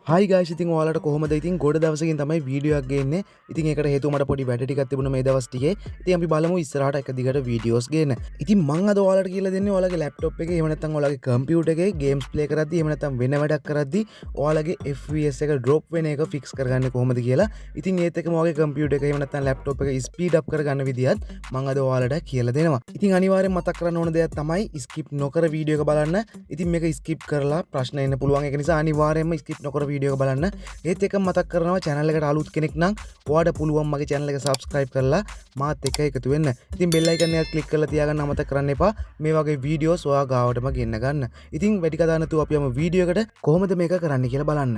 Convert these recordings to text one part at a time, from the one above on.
Hi guys, ඉතින් ඔයාලට කොහොමද? ඉතින් ගොඩ දවසකින් තමයි වීඩියෝ එකක් ගේන්නේ. ඉතින් ඒකට හේතුව මට පොඩි වැඩ ටිකක් තිබුණා මේ දවස් ටිකේ. ඉතින් අපි බලමු ඉස්සරහට එක දිගට වීඩියෝස් ගේන්න. ඉතින් මම අද ඔයාලට කියලා දෙන්නේ ඔයාලගේ ලැප්ටොප් එකේ එහෙම නැත්නම් ඔයාලගේ කම්පියුටර් එකේ ගේම්ස් ප්ලේ කරද්දී එහෙම නැත්නම් වෙන වැඩක් කරද්දී ඔයාලගේ FPS එක ඩ්‍රොප් වෙන එක ෆික්ස් කරගන්නේ කොහොමද කියලා. ඉතින් ඒත් එක්කම ඔයාගේ කම්පියුටර් එක එහෙම නැත්නම් ලැප්ටොප් එක ස්පීඩ් අප් කරගන්න විදිහත් මම අද ඔයාලට කියලා දෙනවා. ඉතින් අනිවාර්යෙන් මතක් කරන්න ඕන දෙයක් තමයි ස්කිප් නොකර වීඩියෝ එක බලන්න. ඉතින් මේක ස්කිප් කරලා ප්‍රශ්න එන්න පුළුවන්. ඒක නිසා අනිවාර්යෙන්ම ස්කිප් නොකර වීඩියෝ එක බලන්න. ඒත් එක මතක් කරනවා channel එකට අලුත් කෙනෙක් නම් ඔයාලට පුළුවන් මගේ channel එක subscribe කරලා මාත් එක්ක එකතු වෙන්න. ඉතින් bell icon එක click කරලා තියාගන්න අමතක කරන්න එපා. මේ වගේ වීඩියෝස් ඔයා ගාවටම ගෙන්න ගන්න. ඉතින් වැඩි කතා නැතුව අපි යමු වීඩියෝ එකට කොහොමද මේක කරන්න කියලා බලන්න.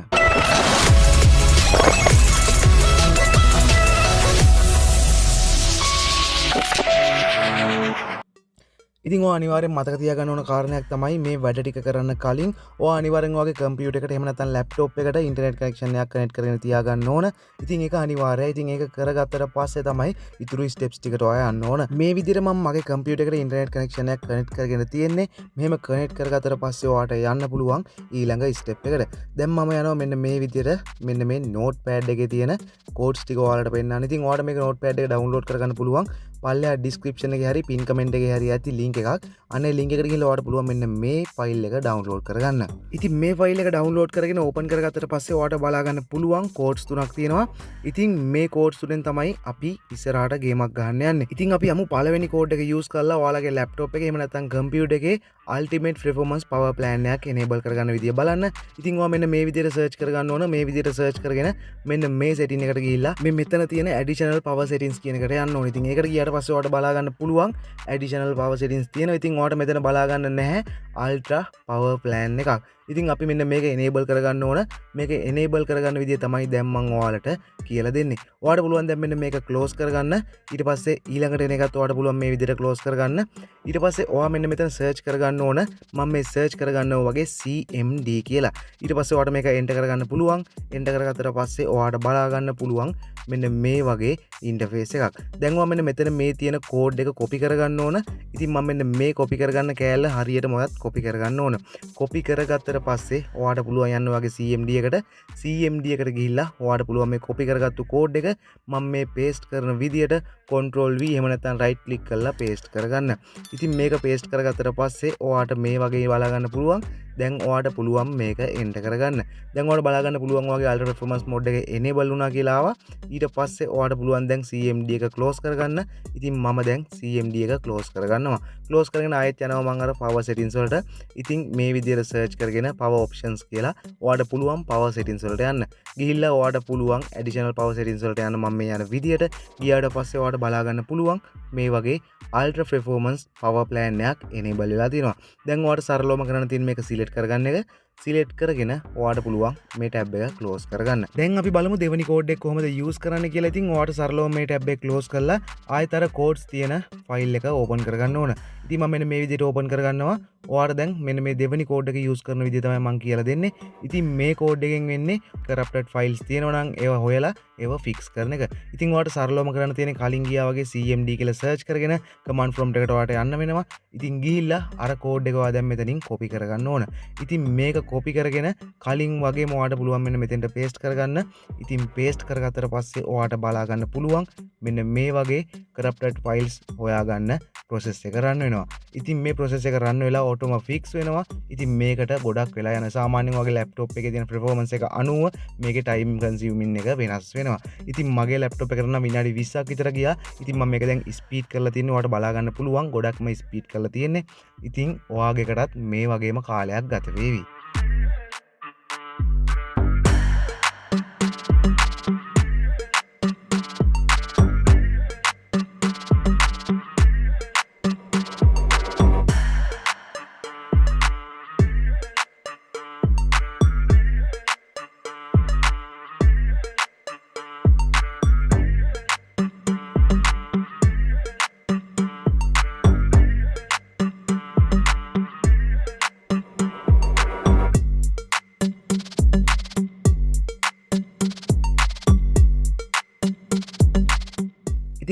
ඉතින් ඔයා අනිවාර්යෙන් මතක තියාගන්න ඕන කාරණයක් තමයි මේ වැඩ ටික කරන්න කලින් ඔයා අනිවාර්යෙන් ඔයාගේ කම්පියුටර් එකට එහෙම නැත්නම් ලැප්ටොප් එකට ඉන්ටර්නෙට් කනෙක්ෂන් එකක් කනෙක්ට් කරගෙන තියාගන්න ඕන. ඉතින් ඒක අනිවාර්යයි. ඉතින් ඒක කරගත්තට පස්සේ තමයි ඊතුරු ස්ටෙප්ස් ටිකට ඔයා යන්න ඕන. මේ විදිහට මම මගේ කම්පියුටර් එකට ඉන්ටර්නෙට් කනෙක්ෂන් එකක් කනෙක්ට් කරගෙන තියෙන්නේ. මෙහෙම කනෙක්ට් කරගත්තට පස්සේ ඔයාට යන්න පුළුවන් ඊළඟ ස්ටෙප් එකට. දැන් මම යනවා මෙන්න මේ විදිහට මෙන්න මේ නෝට් පෑඩ් එකේ තියෙන කෝඩ්ස් ටික ඔයාලට පෙන්නන්න. ඉතින් ඔයාලට මේක නෝට් පෑඩ් එක ඩවුන්ලෝඩ් කරගන්න පුළුවන්. පල්ලෙහා ඩිස්ක්‍රිප්ෂන් එකේ හරි පින් කමෙන්ට් එකේ හරි ඇති ලින්ක් එකක්. අනේ ලින්ක් එකට ගිහලා ඔයාලට පුළුවන් මෙන්න මේ ෆයිල් එක ඩවුන්ලෝඩ් කරගන්න. ඉතින් මේ ෆයිල් එක ඩවුන්ලෝඩ් කරගෙන ඕපන් කරගත්තට පස්සේ ඔයාලට බලා ගන්න පුළුවන් කෝඩ්ස් තුනක් තියෙනවා. ඉතින් මේ කෝඩ්ස් තුනෙන් තමයි අපි ඉස්සරහට ගේමක් ගහන්න යන්නේ. ඉතින් අපි යමු පළවෙනි කෝඩ් එක යූස් කරලා ඔයාලගේ ලැප්ටොප් එකේ එහෙම නැත්නම් කම්පියුටර් එකේ ultimate performance power plan එකක් enable කරගන්න විදිය බලන්න. ඉතින් ඔයා මෙන්න මේ විදිහට search කරගන්න ඕන. මේ විදිහට search කරගෙන මෙන්න මේ setting එකට ගිහිල්ලා මේ මෙතන තියෙන additional power settings කියන එකට යන්න ඕන. ඉතින් ඒකට ගියාට පස්සේ ඔයාලට බලා ගන්න පුළුවන් additional power settings තියෙනවා. ඉතින් ඔයාලට මෙතන බලා ගන්න නැහැ ultra power plan එකක්. ඉතින් අපි මෙන්න මේක enable කරගන්න ඕන. මේක enable කරගන්න විදිය තමයි දැන් මම ඔයාලට කියලා දෙන්නේ. ඔයාලට පුළුවන් දැන් මෙන්න මේක close කරගන්න. ඊට පස්සේ ඊළඟට එන එකත් ඔයාලට පුළුවන් මේ විදිහට close කරගන්න. ඊට පස්සේ ඔයා මෙන්න මෙතන search කරගන්න ඕන. මම මේ search කරගන්නවා වගේ CMD කියලා. ඊට පස්සේ ඔයාලට මේක enter කරගන්න පුළුවන්. enter කරගත්තට පස්සේ ඔයාලට බලා ගන්න පුළුවන් මෙන්න මේ වගේ interface එකක්. දැන් ඔයා මෙන්න මෙතන මේ තියෙන code එක copy කරගන්න ඕන. ඉතින් මම මෙන්න මේ copy කරගන්න කෑල්ල හරියටම ඔයත් copy කරගන්න ඕන. copy කරගත්තට පස්සේ ඔයාට පුළුවන් යන්න ඔයාගේ CMD එකට. CMD එකට ගිහිල්ලා ඔයාට පුළුවන් මේ copy කරගත්තු code එක මම මේ paste කරන විදියට control V එහෙම නැත්නම් right click කරලා paste කරගන්න. ඉතින් මේක paste කරගත්තට පස්සේ ඔයාට මේ වගේ බලා ගන්න පුළුවන්. දැන් ඔයාට පුළුවන් මේක enter කරගන්න. දැන් ඔයාට බලා ගන්න පුළුවන් ඔයාගේ ultra performance mode එක enable වුණා කියලා ආවා. ඊට පස්සේ ඔයාට පුළුවන් දැන් CMD එක close කරගන්න. ඉතින් මම දැන් CMD එක close කරගන්නවා. close කරගෙන ආයෙත් යනවා මම අර power settings වලට. ඉතින් මේ විදියට search කරගෙන power options කියලා ඔයාට පුළුවන් power settings වලට යන්න. ගිහිල්ලා ඔයාට පුළුවන් additional power settings වලට යන්න. මම මේ යන විදියට ගියාට පස්සේ ඔයාට බලා ගන්න පුළුවන් මේ වගේ ultra performance power plan එකක් enable වෙලා තියෙනවා. දැන් ඔයාට සරලවම කරන්න තියෙන මේක select කරගන්න එක. select කරගෙන ඔයාට පුළුවන් මේ tab එක close කරගන්න. දැන් අපි බලමු දෙවෙනි code එක කොහොමද use කරන්න කියලා. ඉතින් ඔයාට සරලවම මේ tab එක close කරලා ආයෙත් අර codes තියෙන file එක open කරගන්න ඕන. ඉතින් මම මෙන්න මේ විදිහට open කරගන්නවා. ඔයාට දැන් මෙන්න මේ දෙවෙනි code එක use කරන විදිහ තමයි මම කියලා දෙන්නේ. ඉතින් මේ code එකෙන් වෙන්නේ corrupted files තියෙනවා නම් ඒවා හොයලා ඒවා fix කරන එක. ඉතින් ඔයාට සරලවම කරන්න තියෙන්නේ කලින් ගියා වගේ CMD කියලා search කරගෙන command prompt එකට ඔයාට යන්න වෙනවා. ඉතින් ගිහිල්ලා අර code එක ඔයා දැන් මෙතනින් copy කරගන්න ඕන. ඉතින් මේක copy කරගෙන කලින් වගේ ඔයාට පුළුවන් මෙන්න මෙතෙන්ට paste කරගන්න. ඉතින් paste කරගත්තට පස්සේ ඔයාට බලා ගන්න පුළුවන් මෙන්න මේ වගේ corrupted files හොයාගන්න process එක run වෙනවා. ඉතින් මේ process එක run වෙලා auto fix වෙනවා. ඉතින් මේකට ගොඩක් වෙලා යන සාමාන්‍යයෙන් වගේ laptop එකේ තියෙන performance එක අනුව මේකේ time consuming එක වෙනස් වෙනවා. ඉතින් මගේ laptop එකට නම් විනාඩි 20ක් විතර ගියා. ඉතින් මම මේක දැන් speed කරලා තින්නේ. ඔයාට බලා ගන්න පුළුවන් ගොඩක්ම speed කරලා තියෙන්නේ. ඉතින් ඔයාගේකටත් මේ වගේම කාලයක් ගත වේවි.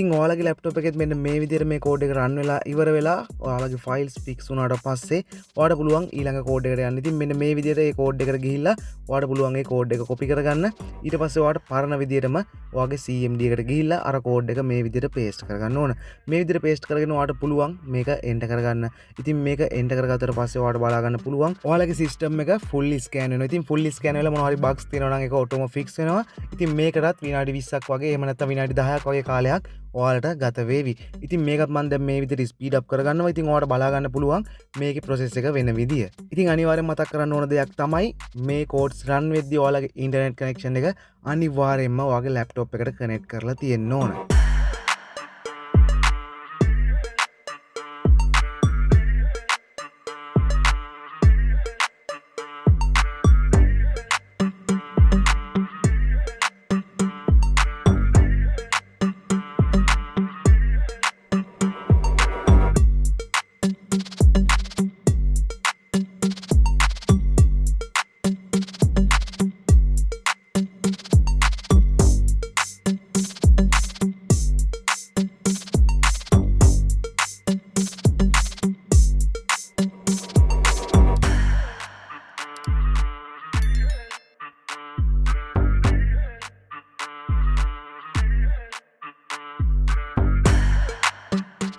ඉතින් ඔයාලගේ ලැප්ටොප් එකෙත් මෙන්න මේ විදිහට මේ කෝඩ් එක රන් වෙලා ඉවර වෙලා ඔයාලගේ ෆයිල්ස් ෆික්ස් වුණාට පස්සේ ඔයාලට පුළුවන් ඊළඟ කෝඩ් එකට යන්න. ඉතින් මෙන්න මේ විදිහට මේ කෝඩ් එකට ගිහිල්ලා ඔයාලට පුළුවන් මේ කෝඩ් එක කොපි කරගන්න. ඊට පස්සේ ඔයාලට පරණ විදිහටම ඔයාගේ CMD එකට ගිහිල්ලා අර කෝඩ් එක මේ විදිහට පේස්ට් කරගන්න ඕන. මේ විදිහට පේස්ට් කරගෙන ඔයාලට පුළුවන් මේක එන්ටර් කරගන්න. ඉතින් මේක එන්ටර් කරගත්තට පස්සේ ඔයාලට බලා ගන්න පුළුවන් ඔයාලගේ සිස්ටම් එක ෆුල් ස්කෑන් වෙනවා. ඉතින් ෆුල් ස්කෑන් වෙලා මොනවා හරි බග්ස් තියෙනවා නම් ඒක ඔටෝම ෆික්ස් වෙනවා. ඉතින් මේකටත් විනාඩි 20ක් වගේ එහෙම නැත්නම් විනාඩි 10ක් වගේ කාලයක් ඔයාලට ගත වේවි. ඉතින් මේකත් මම දැන් මේ විදිහට ස්පීඩ් අප් කරගන්නවා. ඉතින් ඔයාලට බලා ගන්න පුළුවන් මේකේ ප්‍රොසෙස් එක වෙන විදිය. ඉතින් අනිවාර්යෙන් මතක් කරන්න ඕන දෙයක් තමයි මේ කෝඩ්ස් රන් වෙද්දී ඔයාලගේ ඉන්ටර්නෙට් කනෙක්ෂන් එක අනිවාර්යෙන්ම ඔයාගේ ලැප්ටොප් එකට කනෙක්ට් කරලා තියෙන්න ඕන.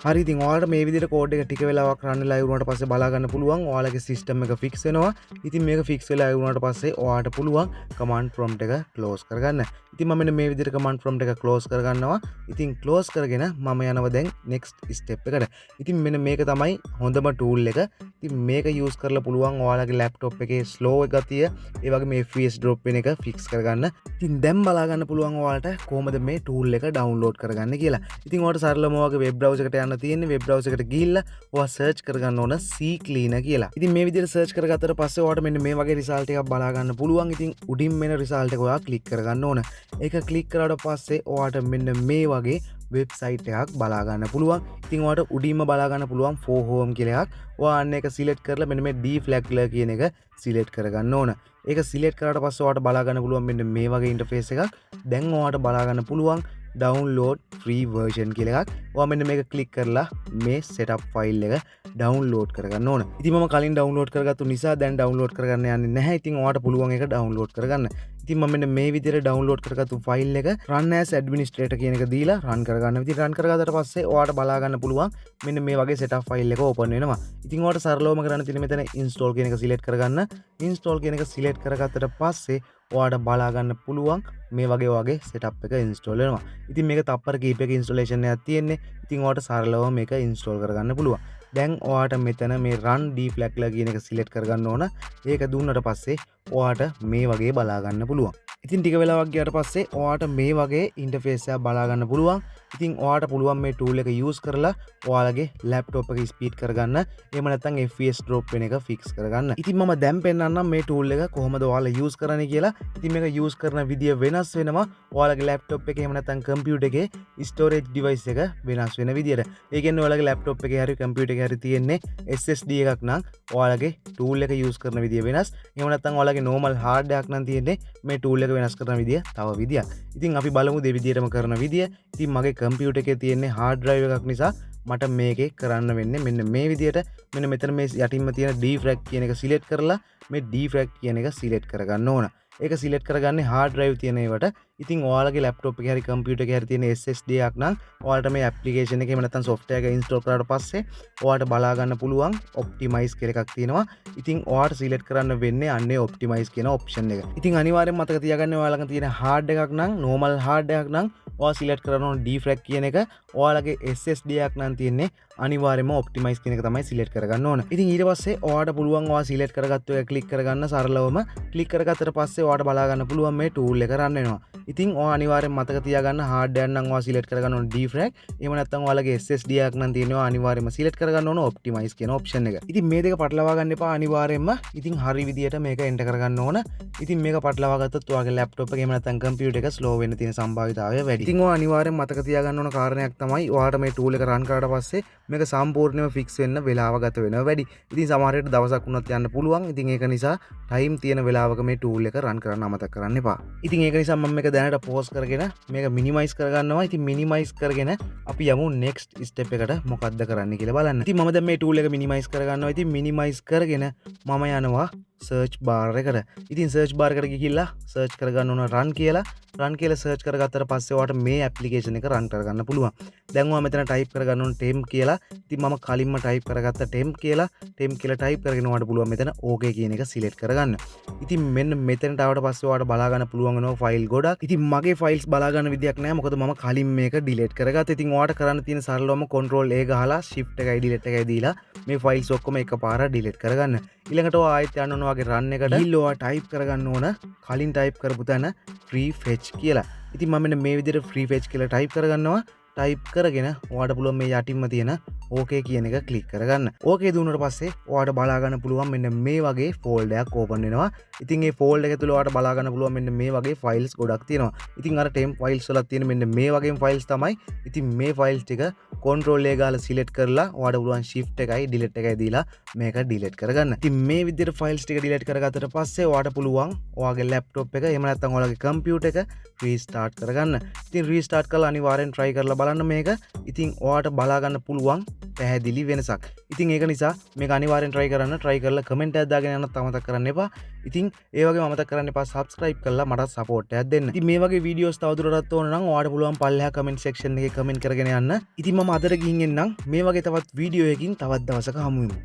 හරි ඉතින් ඔයාලට මේ විදිහට කෝඩ් එක ටික වෙලාවක් රන් වෙලා ඉවරුණාට පස්සේ බලා ගන්න පුළුවන් ඔයාලගේ සිස්ටම් එක ෆික්ස් වෙනවා. ඉතින් මේක ෆික්ස් වෙලා ඉවරුණාට පස්සේ ඔයාලට පුළුවන් කමාන්ඩ් ප්‍රොම්ප්ට් එක ක්ලෝස් කරගන්න. ඉතින් මම මෙන්න මේ විදිහට කමාන්ඩ් ප්‍රොම්ප්ට් එක ක්ලෝස් කරගන්නවා. ඉතින් ක්ලෝස් කරගෙන මම යනවා දැන් නෙක්ස්ට් ස්ටෙප් එකට. ඉතින් මෙන්න මේක තමයි හොඳම ටූල් එක. ඉතින් මේක යූස් කරලා පුළුවන් ඔයාලගේ ලැප්ටොප් එකේ ස්ලෝ එක ගතිය ඒ වගේ මේ FPS ඩ්‍රොප් වෙන එක ෆික්ස් කරගන්න. ඉතින් දැන් බලා ගන්න පුළුවන් ඔයාලට කොහොමද මේ ටූල් එක ඩවුන්ලෝඩ් කරගන්න කියලා. ඉතින් ඔයාලට සරලවම ඔයාගේ වෙබ් බ්‍රවුසර් එකට යන්න තියෙන්නේ. වෙබ් බ්‍රවුසර් එකට ගිහිල්ලා ඔයා සර්ච් කරගන්න ඕන C cleaner කියලා. ඉතින් මේ විදිහට සර්ච් කරගත්තට පස්සේ ඔයාලට මෙන්න මේ වගේ රිසල්ට් එකක් බලා ගන්න පුළුවන්. ඉතින් උඩින් මෙන රිසල්ට් එක ඔයා ක්ලික් කරගන්න ඕන. ඒක ක්ලික් කරාට පස්සේ ඔයාලට මෙන්න මේ වගේ වෙබ්සයිට් එකක් බලා ගන්න පුළුවන්. ඉතින් ඔයාලට උඩින්ම බලා ගන්න පුළුවන් for home කියලා එකක්. ඔයා අන්න ඒක සිලෙක්ට් කරලා මෙන්න මේ deflaggler කියන එක සිලෙක්ට් කරගන්න ඕන. ඒක සිලෙක්ට් කරාට පස්සේ ඔයාලට බලා ගන්න පුළුවන් මෙන්න මේ වගේ ඉන්ටර්ෆේස් එකක්. දැන් ඔයාලට බලා ගන්න පුළුවන් download free version කියලා එකක්. ඔයා මෙන්න මේක ක්ලික් කරලා මේ setup file එක download කරගන්න ඕන. ඉතින් මම කලින් download කරගත්තු නිසා දැන් download කරගන්න යන්නේ නැහැ. ඉතින් ඔයාලට පුළුවන් ඒක download කරගන්න. ඉතින් මම මෙන්න මේ විදිහට download කරගත්තු file එක run as administrator කියන එක දීලා run කරගන්න. ඉතින් run කරගත්තට පස්සේ ඔයාලට බලා ගන්න පුළුවන් මෙන්න මේ වගේ setup file එක open වෙනවා. ඉතින් ඔයාලට සරලවම කරන්න තියෙන්නේ මෙතන install කියන එක select කරගන්න. install කියන එක select කරගත්තට පස්සේ ඔයාලට බලා ගන්න පුළුවන් මේ වගේ setup එක install වෙනවා. ඉතින් මේක තප්පර කීපයක installation එකක් තියෙන්නේ. ඉතින් ඔයාලට සරලව මේක install කරගන්න පුළුවන්. දැන් ඔයාලට මෙතන මේ run deflaggler කියන එක select කරගන්න ඕන. ඒක දුන්නට පස්සේ ඔයාලට මේ වගේ බලා ගන්න පුළුවන්. ඉතින් ටික වෙලාවක් ගියාට පස්සේ ඔයාලට මේ වගේ ඉන්ටර්ෆේස් එකක් බලා ගන්න පුළුවන්. ඉතින් ඔයාලට පුළුවන් මේ ටූල් එක යූස් කරලා ඔයාලගේ ලැප්ටොප් එක ස්පීඩ් කරගන්න. එහෙම නැත්නම් FPS drop වෙන එක ෆික්ස් කරගන්න. ඉතින් මම දැන් පෙන්නන්නම් මේ ටූල් එක කොහොමද ඔයාලා යූස් කරන්නේ කියලා. ඉතින් මේක යූස් කරන විදිය වෙනස් වෙනවා. ඔයාලගේ ලැප්ටොප් එකේ එහෙම නැත්නම් කම්පියුටර් එකේ storage device එක වෙනස් වෙන විදියට. ඒ කියන්නේ ඔයාලගේ ලැප්ටොප් එකේ හරි කම්පියුටර් එකේ හරි තියෙන්නේ SSD එකක් නම් ඔයාලගේ ටූල් එක යූස් කරන විදිය වෙනස්. එහෙම නැත්නම් ඔයාලගේ normal hard එකක් නම් තියෙන්නේ මේ ටූල් එක වෙනස් කරන විදිය තව විදියක්. ඉතින් අපි බලමු දෙවිදියටම කරන විදිය. ඉතින් මගේ කම්පියුටර් එකේ තියෙන්නේ hard drive එකක් නිසා මට මේකේ කරන්න වෙන්නේ මෙන්න මේ විදියට. මෙන්න මෙතන මේ යටින්ම තියෙන defrag කියන එක select කරලා මේ defrag කියන එක select කරගන්න ඕන. ඒක select කරගන්නේ hard drive තියෙන ඒවට. ඉතින් ඔයාලගේ laptop එකේ හරි computer එකේ හරි තියෙන SSD එකක් නම් ඔයාලට මේ application එකේ එහෙම නැත්නම් software එක install කරාට පස්සේ ඔයාලට බලා ගන්න පුළුවන් optimize කියලා එකක් තියෙනවා. ඉතින් ඔයාලට select කරන්න වෙන්නේ අන්නේ optimize කියන option එක. ඉතින් අනිවාර්යෙන්ම මතක තියාගන්න ඔයාලා ළඟ තියෙන hard එකක් නම් normal hard එකක් නම් ඔයා select කරන්න ඕන defrag කියන එක. ඔයාලගේ SSD එකක් නම් තියෙන්නේ අනිවාර්යෙන්ම optimize කියන එක තමයි select කරගන්න ඕන. ඉතින් ඊට පස්සේ ඔයාලට පුළුවන් ඔයා select කරගත්තු එක click කරගන්න සරලවම click කරගත්තට පස්සේ ඔයාලට බලා ගන්න පුළුවන් මේ tool එක run වෙනවා. ඉතින් ඔයා අනිවාර්යෙන් මතක තියාගන්න hard එකක් නම් ඔයා select කරගන්න ඕන defrag. එහෙම නැත්නම් ඔයාලගේ SSD එකක් නම් තියෙනවා අනිවාර්යෙන්ම select කරගන්න ඕන optimize කියන option එක. ඉතින් මේ දෙක පටලවා ගන්න එපා අනිවාර්යෙන්ම. ඉතින් හරි විදියට මේක enter කරගන්න ඕන. ඉතින් මේක පටලවා ගත්තොත් ඔයාගේ laptop එක එහෙම නැත්නම් computer එක slow වෙන්න තියෙන සම්භාවිතාවය වැඩි. ඉතින් ඔයා අනිවාර්යෙන් මතක තියාගන්න ඕන කාරණයක් තමයි ඔයාලට මේ tool එක run කරාට පස්සේ මේක සම්පූර්ණයෙන්ම ෆික්ස් වෙන්න වෙලාව ගත වෙනවා වැඩි. ඉතින් සමහර විට දවසක් වුණත් යන්න පුළුවන්. ඉතින් ඒක නිසා ටයිම් තියෙන වෙලාවක මේ ටූල් එක රන් කරන්න අමතක කරන්න එපා. ඉතින් ඒක නිසා මම මේක දැනට පෝස් කරගෙන මේක මිනිමයිස් කරගන්නවා. ඉතින් මිනිමයිස් කරගෙන අපි යමු නෙක්ස්ට් ස්ටෙප් එකට මොකක්ද කරන්න කියලා බලන්න. ඉතින් මම දැන් මේ ටූල් එක මිනිමයිස් කරගන්නවා. ඉතින් මිනිමයිස් කරගෙන මම යනවා සර්ච් බාර් එකට. ඉතින් සර්ච් බාර් එකට ගිහිල්ලා සර්ච් කරගන්න ඕන රන් කියලා. රන් කියලා සර්ච් කරගත්තට පස්සේ ඔයාලට මේ ඇප්ලිකේෂන් එක රන් කරගන්න පුළුවන්. දැන් ඔයා මෙතන ටයිප් කරගන්න ඕන ටෙම් කියලා. ඉතින් මම කලින්ම ටයිප් කරගත්ත ටෙම් කියලා ටයිප් කරගෙන ඔයාලට පුළුවන් මෙතන ඕකේ කියන එක සිලෙක්ට් කරගන්න. ඉතින් මෙන්න මෙතනට ආවට පස්සේ ඔයාලට බලා ගන්න පුළුවන් වෙනවා ෆයිල් ගොඩක්. ඉතින් මගේ ෆයිල්ස් බලා ගන්න විදියක් නැහැ. මොකද මම කලින් මේක ඩිලීට් කරගත්තා. ඉතින් ඔයාලට කරන්න තියෙන සරලවම control A ගහලා shift එකයි delete එකයි දීලා මේ ෆයිල්ස් ඔක්කොම එකපාරට ඩිලීට් කරගන්න. ඊළඟට ඔයා ආයෙත් යන්න ඕන වගේ රන් එකට ගිහිල්ලා ඔයා ටයිප් කරගන්න ඕන කලින් ටයිප් කරපු තැන free fetch කියලා. ඉතින් මම මෙන්න මේ විදිහට free fetch කියලා ටයිප් කරගන්නවා. ටයිප් කරගෙන ඔයාලට පුළුවන් මේ යටින්ම තියෙන ඕකේ කියන එක ක්ලික් කරගන්න. ඕකේ දුන්නාට පස්සේ ඔයාලට බලා ගන්න පුළුවන් මෙන්න මේ වගේ ෆෝල්ඩර් එකක් ඕපන් වෙනවා. ඉතින් මේ ෆෝල්ඩර් එක තුල ඔයාලට බලා ගන්න පුළුවන් මෙන්න මේ වගේ ෆයිල්ස් ගොඩක් තියෙනවා. ඉතින් අර ටෙම්ප් ෆයිල්ස් වල තියෙන මෙන්න මේ වගේම ෆයිල්ස් තමයි. ඉතින් මේ ෆයිල්ස් ටික control A ගාලා select කරලා ඔයාලට පුළුවන් shift එකයි delete එකයි දීලා මේක delete කරගන්න. ඉතින් මේ විදිහට ෆයිල්ස් ටික delete කරගත්තට පස්සේ ඔයාලට පුළුවන් ඔයාගේ laptop එක එහෙම නැත්නම් ඔයාලගේ computer එක restart කරගන්න. ඉතින් restart කරලා අනිවාර්යෙන් try කරලා බලන්න මේක. ඉතින් ඔයාලට බලා ගන්න පුළුවන් පැහැදිලි වෙනසක්. ඉතින් ඒක නිසා මේක අනිවාර්යෙන් try කරන්න. try කරලා comment එකක් දාගෙන යන්නත් අමතක කරන්න එපා. ඉතින් ඒ වගේම අමතක කරන්න එපා subscribe කරලා මට support එකක් දෙන්න. ඉතින් මේ වගේ videos තවදුරටත් ඕන නම් ඔයාලට පුළුවන් පල්ලෙහා comment section එකේ comment කරගෙන යන්න. ඉතින් මම අදට ගිහින් එන්නම්. මේ වගේ තවත් වීඩියෝ එකකින් තවත් දවසක හමු වෙමු.